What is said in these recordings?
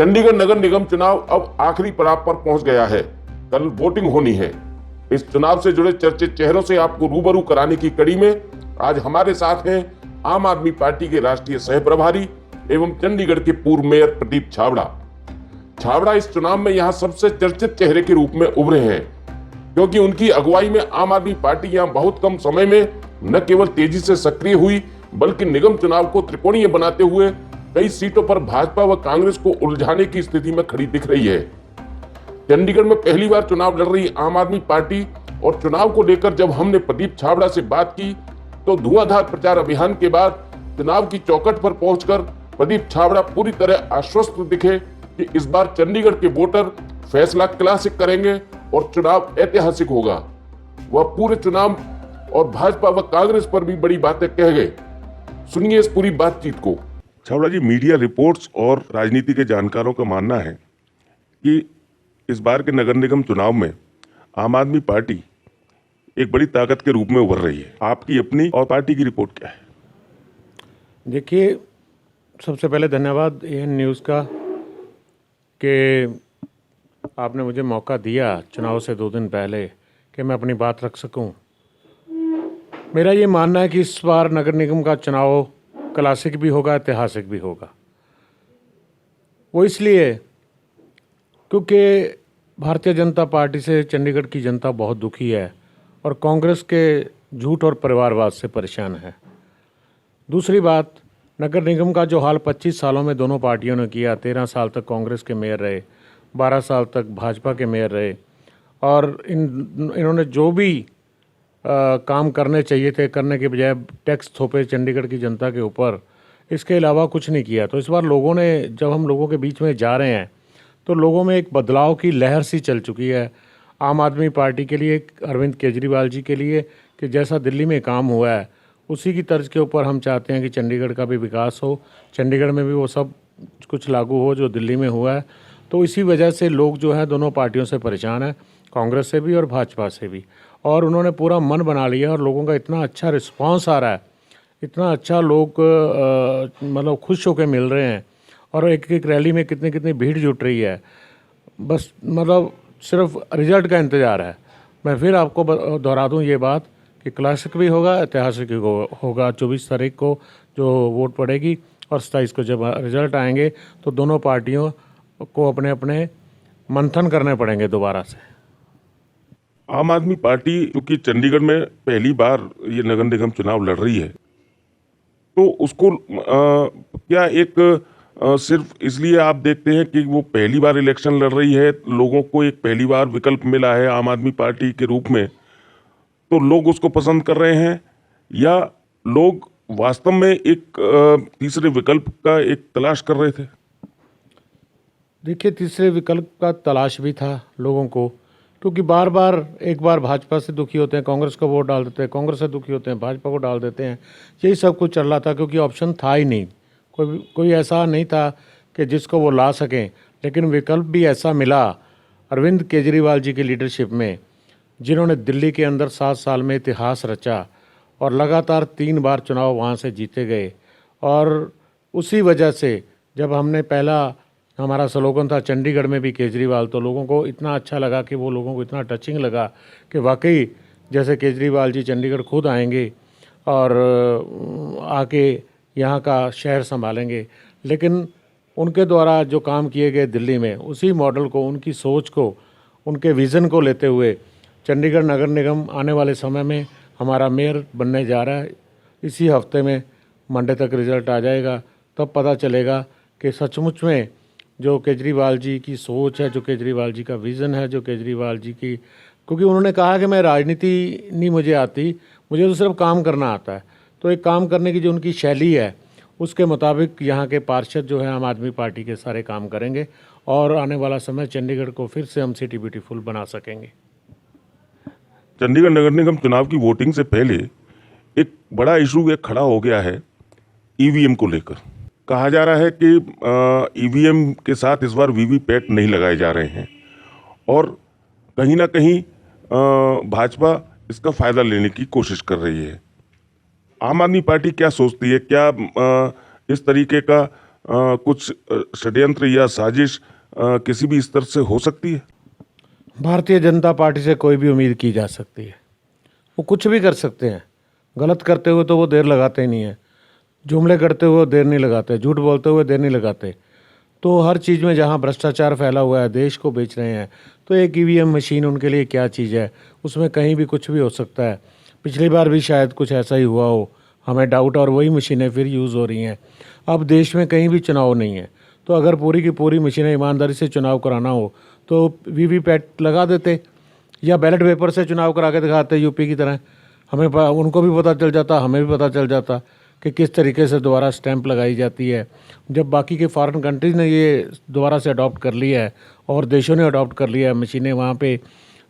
चंडीगढ़ नगर निगम चुनाव अब आखिरी पड़ाव पर पहुंच गया है। कल वोटिंग होनी है। इस चुनाव से जुड़े चर्चित चेहरों से आपको रूबरू कराने की कड़ी में आज हमारे साथ हैं आम आदमी पार्टी के राष्ट्रीय सह प्रभारी एवं चंडीगढ़ के पूर्व मेयर प्रदीप छाबड़ा इस चुनाव में यहां सबसे चर्चित चेहरे के रूप में उभरे हैं, क्योंकि उनकी अगुवाई में आम आदमी पार्टी यहां बहुत कम समय में न केवल तेजी से सक्रिय हुई, बल्कि निगम चुनाव को त्रिकोणीय बनाते हुए कई सीटों पर भाजपा व कांग्रेस को उलझाने की स्थिति में खड़ी दिख रही है। चंडीगढ़ में पहली बार चुनाव लड़ रही आम आदमी पार्टी और चुनाव को लेकर जब हमने प्रदीप छाबड़ा से बात की तो धुआंधार प्रचार अभियान के बाद चुनाव की चौखट पर पहुंचकर प्रदीप छाबड़ा पूरी तरह आश्वस्त दिखे कि इस बार चंडीगढ़ के वोटर फैसला क्लासिक करेंगे और चुनाव ऐतिहासिक होगा। वह पूरे चुनाव और भाजपा व कांग्रेस पर भी बड़ी बातें कह गए। सुनिए इस पूरी बातचीत को। छाबड़ा जी, मीडिया रिपोर्ट्स और राजनीति के जानकारों का मानना है कि इस बार के नगर निगम चुनाव में आम आदमी पार्टी एक बड़ी ताकत के रूप में उभर रही है। आपकी अपनी और पार्टी की रिपोर्ट क्या है? देखिए, सबसे पहले धन्यवाद एएन न्यूज़ का कि आपने मुझे मौका दिया चुनाव से 2 दिन पहले कि मैं अपनी बात रख सकूं। मेरा ये मानना है कि इस बार नगर निगम का चुनाव क्लासिक भी होगा, ऐतिहासिक भी होगा। वो इसलिए क्योंकि भारतीय जनता पार्टी से चंडीगढ़ की जनता बहुत दुखी है और कांग्रेस के झूठ और परिवारवाद से परेशान है। दूसरी बात, नगर निगम का जो हाल 25 सालों में दोनों पार्टियों ने किया, 13 साल तक कांग्रेस के मेयर रहे, 12 साल तक भाजपा के मेयर रहे और इन्होंने जो भी काम करने चाहिए थे करने के बजाय टैक्स थोपे चंडीगढ़ की जनता के ऊपर, इसके अलावा कुछ नहीं किया। तो इस बार लोगों ने, जब हम लोगों के बीच में जा रहे हैं तो लोगों में एक बदलाव की लहर सी चल चुकी है। आम आदमी पार्टी के लिए, अरविंद केजरीवाल जी के लिए, कि जैसा दिल्ली में काम हुआ है उसी की तर्ज के ऊपर हम चाहते हैं कि चंडीगढ़ का भी विकास हो, चंडीगढ़ में भी वो सब कुछ लागू हो जो दिल्ली में हुआ है। तो इसी वजह से लोग जो है दोनों पार्टियों से परेशान है, कांग्रेस से भी और भाजपा से भी, और उन्होंने पूरा मन बना लिया और लोगों का इतना अच्छा रिस्पांस आ रहा है, इतना अच्छा लोग मतलब खुश होकर मिल रहे हैं और एक एक रैली में कितनी कितनी भीड़ जुट रही है। बस मतलब सिर्फ रिजल्ट का इंतज़ार है। मैं फिर आपको दोहरा दूं ये बात कि क्लासिक भी होगा, ऐतिहासिक भी होगा। 24 तारीख को जो वोट पड़ेगी और 27 को जब रिजल्ट आएंगे तो दोनों पार्टियों को अपने अपने मंथन करने पड़ेंगे दोबारा से। आम आदमी पार्टी क्योंकि चंडीगढ़ में पहली बार ये नगर निगम चुनाव लड़ रही है, तो उसको क्या एक सिर्फ इसलिए आप देखते हैं कि वो पहली बार इलेक्शन लड़ रही है, लोगों को एक पहली बार विकल्प मिला है आम आदमी पार्टी के रूप में, तो लोग उसको पसंद कर रहे हैं, या लोग वास्तव में एक तीसरे विकल्प का एक तलाश कर रहे थे? देखिए, तीसरे विकल्प का तलाश भी था लोगों को, क्योंकि बार बार एक बार भाजपा से दुखी होते हैं, कांग्रेस को वोट डाल देते हैं, कांग्रेस से दुखी होते हैं, भाजपा को डाल देते हैं। यही सब कुछ चल रहा था क्योंकि ऑप्शन था ही नहीं, कोई ऐसा नहीं था कि जिसको वो ला सकें। लेकिन विकल्प भी ऐसा मिला अरविंद केजरीवाल जी की लीडरशिप में, जिन्होंने दिल्ली के अंदर 7 साल में इतिहास रचा और लगातार 3 बार चुनाव वहाँ से जीते गए। और उसी वजह से जब हमने पहला, हमारा स्लोगन था चंडीगढ़ में भी केजरीवाल, तो लोगों को इतना अच्छा लगा कि वो लोगों को इतना टचिंग लगा कि वाकई जैसे केजरीवाल जी चंडीगढ़ खुद आएंगे और आके यहाँ का शहर संभालेंगे। लेकिन उनके द्वारा जो काम किए गए दिल्ली में, उसी मॉडल को, उनकी सोच को, उनके विज़न को लेते हुए चंडीगढ़ नगर निगम आने वाले समय में हमारा मेयर बनने जा रहा है। इसी हफ्ते में मंडे तक रिज़ल्ट आ जाएगा, तब पता चलेगा कि सचमुच में जो केजरीवाल जी की सोच है, जो केजरीवाल जी का विज़न है, जो केजरीवाल जी की, क्योंकि उन्होंने कहा कि मैं राजनीति नहीं मुझे आती, मुझे तो सिर्फ काम करना आता है। तो एक काम करने की जो उनकी शैली है, उसके मुताबिक यहाँ के पार्षद जो है आम आदमी पार्टी के सारे काम करेंगे और आने वाला समय चंडीगढ़ को फिर से हम सिटी ब्यूटीफुल बना सकेंगे। चंडीगढ़ नगर निगम चुनाव की वोटिंग से पहले एक बड़ा इशू एक खड़ा हो गया है ईवीएम को लेकर। कहा जा रहा है कि ईवीएम के साथ इस बार वीवीपैट नहीं लगाए जा रहे हैं और कहीं ना कहीं भाजपा इसका फायदा लेने की कोशिश कर रही है। आम आदमी पार्टी क्या सोचती है? क्या इस तरीके का कुछ षड्यंत्र या साजिश किसी भी स्तर से हो सकती है? भारतीय जनता पार्टी से कोई भी उम्मीद की जा सकती है। वो कुछ भी कर सकते हैं। गलत करते हुए तो वो देर लगाते ही नहीं है, जुमले करते हुए देर नहीं लगाते, झूठ बोलते हुए देर नहीं लगाते। तो हर चीज़ में जहाँ भ्रष्टाचार फैला हुआ है, देश को बेच रहे हैं, तो एक ईवीएम मशीन उनके लिए क्या चीज़ है, उसमें कहीं भी कुछ भी हो सकता है। पिछली बार भी शायद कुछ ऐसा ही हुआ हो, हमें डाउट, और वही मशीनें फिर यूज़ हो रही हैं। अब देश में कहीं भी चुनाव नहीं है, तो अगर पूरी की पूरी मशीनें ईमानदारी से चुनाव कराना हो तो वीवीपैट लगा देते या बैलेट पेपर से चुनाव करा के दिखाते यूपी की तरह। उनको भी पता चल जाता, हमें भी पता चल जाता कि किस तरीके से दोबारा स्टैंप लगाई जाती है। जब बाकी के फॉरेन कंट्रीज़ ने ये दोबारा से अडॉप्ट कर लिया है और देशों ने अडॉप्ट कर लिया है मशीनें, वहाँ पे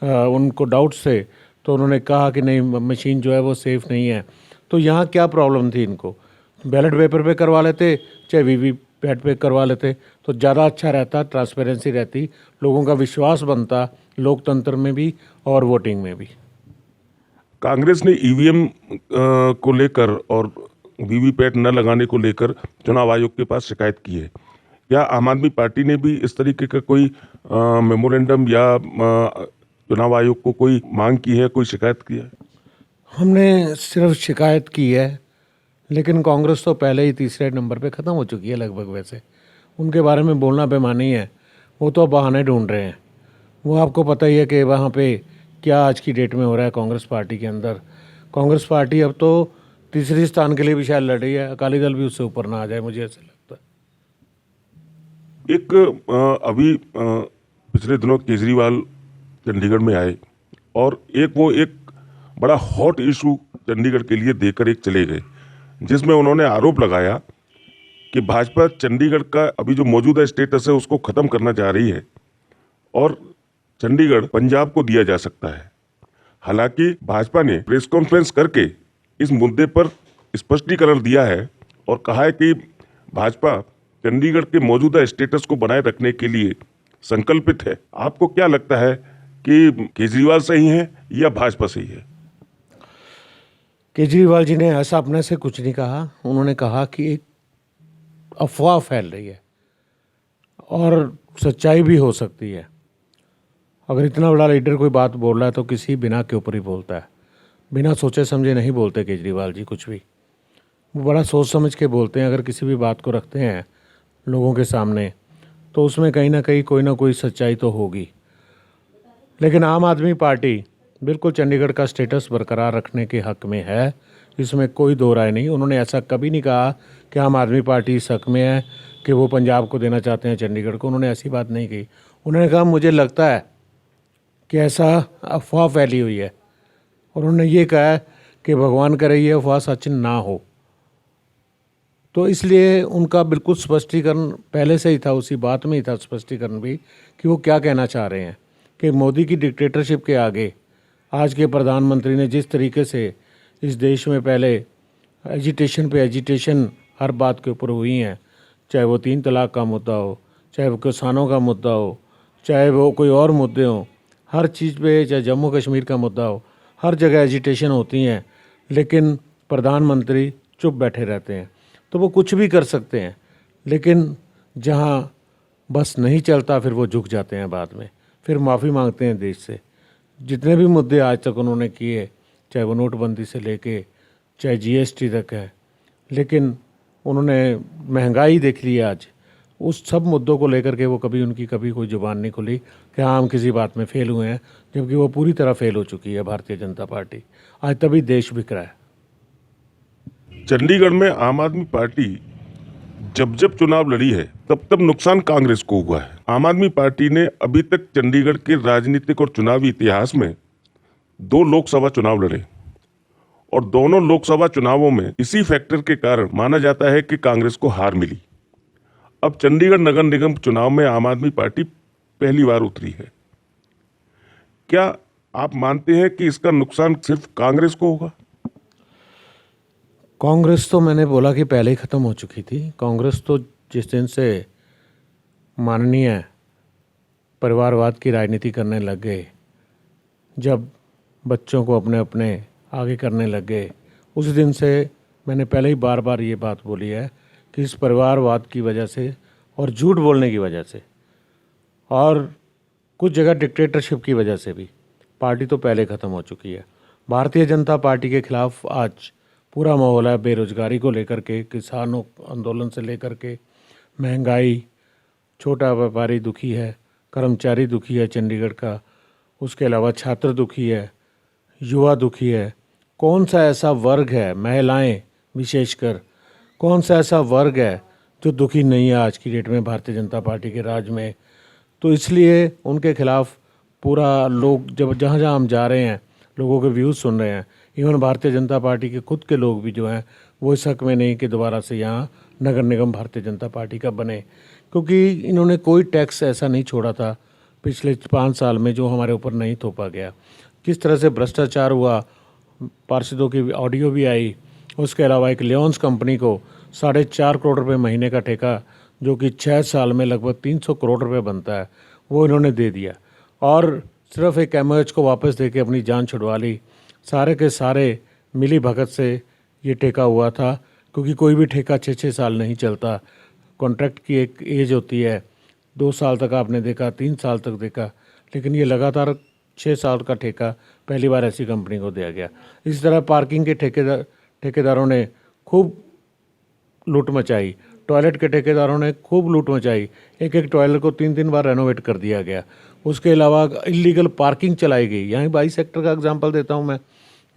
उनको डाउट से, तो उन्होंने कहा कि नहीं, मशीन जो है वो सेफ़ नहीं है। तो यहाँ क्या प्रॉब्लम थी इनको? बैलेट पेपर पे करवा लेते, चाहे वीवीपैट पे करवा लेते, तो ज़्यादा अच्छा रहता, ट्रांसपेरेंसी रहती, लोगों का विश्वास बनता लोकतंत्र में भी और वोटिंग में भी। कांग्रेस ने ईवीएम को लेकर और वीवीपैट न लगाने को लेकर चुनाव आयोग के पास शिकायत की है। क्या आम आदमी पार्टी ने भी इस तरीके का कोई मेमोरेंडम या चुनाव आयोग को कोई मांग की है, कोई शिकायत की है? हमने सिर्फ शिकायत की है, लेकिन कांग्रेस तो पहले ही तीसरे नंबर पे ख़त्म हो चुकी है लगभग। वैसे उनके बारे में बोलना बेमानी है, वो तो बहाने ढूंढ रहे हैं। वो आपको पता ही है कि वहाँ पे क्या आज की डेट में हो रहा है कांग्रेस पार्टी के अंदर। कांग्रेस पार्टी अब तो तीसरे स्थान के लिए भी शायद लड़ रही है, अकाली दल भी उससे ऊपर ना आ जाए, मुझे ऐसा लगता है। एक अभी पिछले दिनों केजरीवाल चंडीगढ़ में आए और एक बड़ा हॉट इशू चंडीगढ़ के लिए देकर एक चले गए, जिसमें उन्होंने आरोप लगाया कि भाजपा चंडीगढ़ का अभी जो मौजूदा स्टेटस है उसको खत्म करना चाह रही है और चंडीगढ़ पंजाब को दिया जा सकता है। हालांकि भाजपा ने प्रेस कॉन्फ्रेंस करके इस मुद्दे पर स्पष्टीकरण दिया है और कहा है कि भाजपा चंडीगढ़ के मौजूदा स्टेटस को बनाए रखने के लिए संकल्पित है। आपको क्या लगता है कि केजरीवाल सही है या भाजपा सही है? केजरीवाल जी ने ऐसा अपने से कुछ नहीं कहा। उन्होंने कहा कि एक अफवाह फैल रही है और सच्चाई भी हो सकती है। अगर इतना बड़ा लीडर कोई बात बोल रहा है तो किसी बिना के ऊपर ही बोलता है, बिना सोचे समझे नहीं बोलते केजरीवाल जी कुछ भी। वो बड़ा सोच समझ के बोलते हैं। अगर किसी भी बात को रखते हैं लोगों के सामने तो उसमें कहीं ना कोई सच्चाई तो होगी। लेकिन आम आदमी पार्टी बिल्कुल चंडीगढ़ का स्टेटस बरकरार रखने के हक़ में है, इसमें कोई दो राय नहीं। उन्होंने ऐसा कभी नहीं कहा कि आम आदमी पार्टी इस हक़ में है कि वो पंजाब को देना चाहते हैं चंडीगढ़ को। उन्होंने ऐसी बात नहीं कही। उन्होंने कहा मुझे लगता है कि ऐसा अफवाह फैली हुई है, और उन्होंने ये कहा है कि भगवान करे ये अफवाह सच ना हो। तो इसलिए उनका बिल्कुल स्पष्टीकरण पहले से ही था, उसी बात में ही था स्पष्टीकरण भी, कि वो क्या कहना चाह रहे हैं कि मोदी की डिक्टेटरशिप के आगे आज के प्रधानमंत्री ने जिस तरीके से इस देश में पहले एजिटेशन पे एजिटेशन हर बात के ऊपर हुई हैं, चाहे वो 3 तलाक का मुद्दा हो, चाहे वो किसानों का मुद्दा हो, चाहे वो कोई और मुद्दे हों, हर चीज़ पे, चाहे जम्मू कश्मीर का मुद्दा हो, हर जगह एजिटेशन होती हैं, लेकिन प्रधानमंत्री चुप बैठे रहते हैं। तो वो कुछ भी कर सकते हैं, लेकिन जहाँ बस नहीं चलता फिर वो झुक जाते हैं बाद में, फिर माफ़ी मांगते हैं देश से। जितने भी मुद्दे आज तक उन्होंने किए, चाहे वो नोटबंदी से लेके चाहे जीएसटी तक है, लेकिन उन्होंने महंगाई देख ली आज, उस सब मुद्दों को लेकर के वो उनकी कभी कोई जुबान नहीं खुली कि हाँ हम किसी बात में फेल हुए हैं, जबकि वो पूरी तरह फेल हो चुकी है भारतीय जनता पार्टी। आज तभी देश बिक रहा है। चंडीगढ़ में आम आदमी पार्टी जब चुनाव लड़ी है तब नुकसान कांग्रेस को हुआ है। आम आदमी पार्टी ने अभी तक चंडीगढ़ के राजनीतिक और चुनावी इतिहास में 2 लोकसभा चुनाव लड़े और दोनों लोकसभा चुनावों में इसी फैक्टर के कारण माना जाता है कि कांग्रेस को हार मिली। अब चंडीगढ़ नगर निगम चुनाव में आम आदमी पार्टी पहली बार उतरी है। क्या आप मानते हैं कि इसका नुकसान सिर्फ कांग्रेस को होगा? कांग्रेस तो मैंने बोला कि पहले ही ख़त्म हो चुकी थी। कांग्रेस तो जिस दिन से माननीय परिवारवाद की राजनीति करने लग गए, जब बच्चों को अपने अपने आगे करने लग गए, उस दिन से मैंने पहले ही बार बार ये बात बोली है कि इस परिवारवाद की वजह से और झूठ बोलने की वजह से और कुछ जगह डिक्टेटरशिप की वजह से भी पार्टी तो पहले ख़त्म हो चुकी है। भारतीय जनता पार्टी के खिलाफ आज पूरा माहौल है, बेरोजगारी को लेकर के, किसानों आंदोलन से लेकर के, महंगाई, छोटा व्यापारी दुखी है, कर्मचारी दुखी है चंडीगढ़ का, उसके अलावा छात्र दुखी है, युवा दुखी है। कौन सा ऐसा वर्ग है, महिलाएं विशेषकर, कौन सा ऐसा वर्ग है जो दुखी नहीं है आज की डेट में भारतीय जनता पार्टी के राज में? तो इसलिए उनके खिलाफ पूरा लोग जब जहाँ जहाँ हम जा रहे हैं लोगों के व्यूज़ सुन रहे हैं। इवन भारतीय जनता पार्टी के खुद के लोग भी जो हैं वो इस हक में नहीं कि दोबारा से यहाँ नगर निगम भारतीय जनता पार्टी का बने, क्योंकि इन्होंने कोई टैक्स ऐसा नहीं छोड़ा था पिछले 5 साल में जो हमारे ऊपर नहीं थोपा गया। किस तरह से भ्रष्टाचार हुआ, पार्षदों की ऑडियो भी आई। उसके अलावा एक लियोन्स कंपनी को 4.5 करोड़ रुपए महीने का ठेका, जो कि 6 साल में लगभग 300 करोड़ रुपए बनता है, वो इन्होंने दे दिया और सिर्फ एक एमओएच को वापस देके अपनी जान छुड़वा ली। सारे के सारे मिली भगत से ये ठेका हुआ था, क्योंकि कोई भी ठेका 6-6 साल नहीं चलता। कॉन्ट्रैक्ट की एक एज होती है, 2 साल तक आपने देखा, 3 साल तक देखा, लेकिन ये लगातार 6 साल का ठेका पहली बार ऐसी कंपनी को दिया गया। इसी तरह पार्किंग के ठेकेदारों ने खूब लूट मचाई, टॉयलेट के ठेकेदारों ने खूब लूट मचाई। एक एक टॉयलेट को 3-3 बार रेनोवेट कर दिया गया। उसके अलावा इलीगल पार्किंग चलाई गई। यहाँ 22 सेक्टर का एग्जांपल देता हूँ मैं।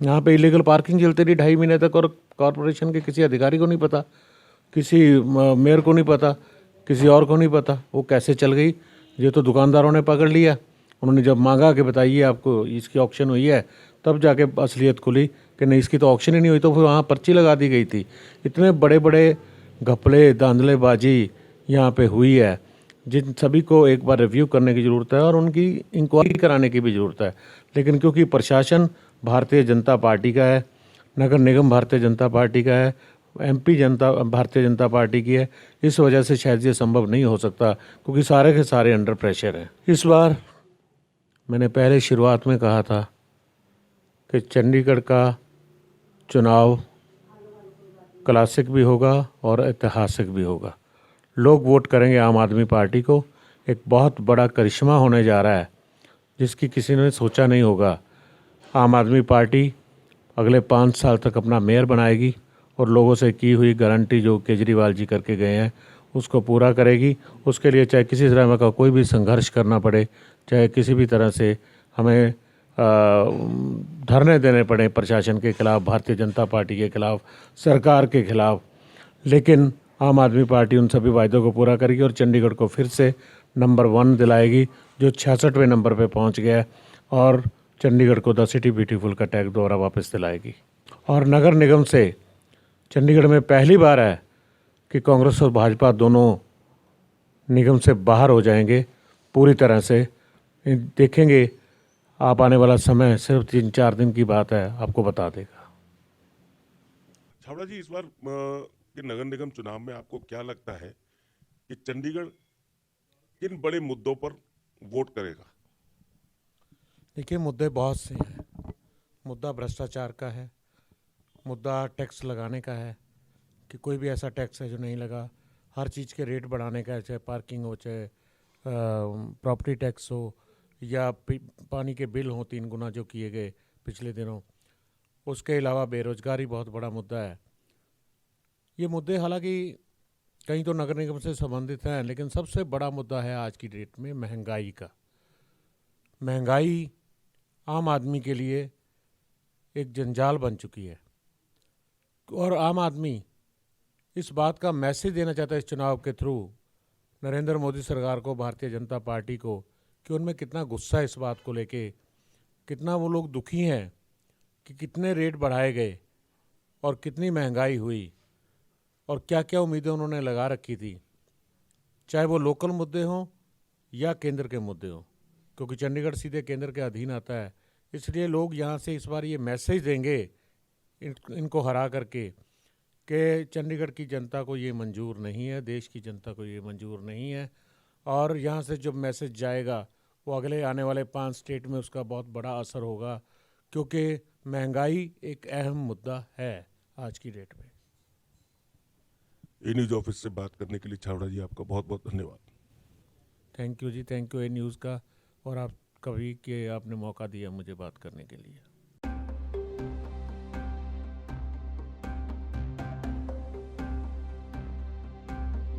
यहाँ पे इलीगल पार्किंग चलती रही 2.5 महीने तक और कॉरपोरेशन के किसी अधिकारी को नहीं पता, किसी मेयर को नहीं पता, किसी और को नहीं पता वो कैसे चल गई। ये तो दुकानदारों ने पकड़ लिया। उन्होंने जब मांगा कि बताइए आपको इसकी ऑक्शन हुई है, तब जाके असलियत खुली कि नहीं, इसकी तो ऑक्शन ही नहीं हुई। तो फिर वहाँ पर्ची लगा दी गई थी। इतने बड़े बड़े घपले धांधलेबाजी यहाँ पे हुई है, जिन सभी को एक बार रिव्यू करने की ज़रूरत है और उनकी इंक्वायरी कराने की भी ज़रूरत है। लेकिन क्योंकि प्रशासन भारतीय जनता पार्टी का है, नगर निगम भारतीय जनता पार्टी का है, एमपी जनता भारतीय जनता पार्टी की है, इस वजह से शायद ये संभव नहीं हो सकता, क्योंकि सारे के सारे अंडर प्रेशर हैं। इस बार मैंने पहले शुरुआत में कहा था कि चंडीगढ़ का चुनाव क्लासिक भी होगा और ऐतिहासिक भी होगा। लोग वोट करेंगे आम आदमी पार्टी को। एक बहुत बड़ा करिश्मा होने जा रहा है जिसकी किसी ने सोचा नहीं होगा। आम आदमी पार्टी अगले 5 साल तक अपना मेयर बनाएगी और लोगों से की हुई गारंटी जो केजरीवाल जी करके गए हैं उसको पूरा करेगी। उसके लिए चाहे किसी तरह का कोई भी संघर्ष करना पड़े, चाहे किसी भी तरह से हमें धरने देने पड़े प्रशासन के खिलाफ, भारतीय जनता पार्टी के खिलाफ, सरकार के खिलाफ, लेकिन आम आदमी पार्टी उन सभी वायदों को पूरा करेगी और चंडीगढ़ को फिर से नंबर 1 दिलाएगी, जो 66वें नंबर पे पहुंच गया, और चंडीगढ़ को द सिटी ब्यूटीफुल का टैग दोबारा वापस दिलाएगी। और नगर निगम से चंडीगढ़ में पहली बार है कि कांग्रेस और भाजपा दोनों निगम से बाहर हो जाएंगे पूरी तरह से। देखेंगे आप, आने वाला समय सिर्फ 3-4 दिन की बात है, आपको बता देगा। छाबड़ा जी, इस बार के नगर निगम चुनाव में आपको क्या लगता है कि चंडीगढ़ किन बड़े मुद्दों पर वोट करेगा? देखिए, मुद्दे बहुत से हैं। मुद्दा भ्रष्टाचार का है, मुद्दा टैक्स लगाने का है कि कोई भी ऐसा टैक्स है जो नहीं लगा, हर चीज़ के रेट बढ़ाने का है, चाहे पार्किंग हो, चाहे प्रॉपर्टी टैक्स हो, या पानी के बिल हों 3 गुना जो किए गए पिछले दिनों। उसके अलावा बेरोजगारी बहुत बड़ा मुद्दा है। ये मुद्दे हालांकि कहीं तो नगर निगम से संबंधित हैं, लेकिन सबसे बड़ा मुद्दा है आज की डेट में महंगाई का। महंगाई आम आदमी के लिए एक जंजाल बन चुकी है और आम आदमी इस बात का मैसेज देना चाहता है इस चुनाव के थ्रू नरेंद्र मोदी सरकार को, भारतीय जनता पार्टी को, कि उनमें कितना गुस्सा है इस बात को लेके, कितना वो लोग दुखी हैं कि कितने रेट बढ़ाए गए और कितनी महंगाई हुई और क्या क्या उम्मीदें उन्होंने लगा रखी थी, चाहे वो लोकल मुद्दे हों या केंद्र के मुद्दे हों, क्योंकि चंडीगढ़ सीधे केंद्र के अधीन आता है। इसलिए लोग यहाँ से इस बार ये मैसेज देंगे इनको हरा करके कि चंडीगढ़ की जनता को ये मंजूर नहीं है, देश की जनता को ये मंजूर नहीं है। और यहाँ से जब मैसेज जाएगा वो अगले आने वाले 5 स्टेट में उसका बहुत बड़ा असर होगा, क्योंकि महंगाई एक अहम मुद्दा है आज की डेट में। ए न्यूज़ ऑफिस से बात करने के लिए छावड़ा जी आपका बहुत बहुत धन्यवाद। थैंक यू जी, थैंक यू ए न्यूज़ का, और आप कभी के आपने मौका दिया मुझे बात करने के लिए।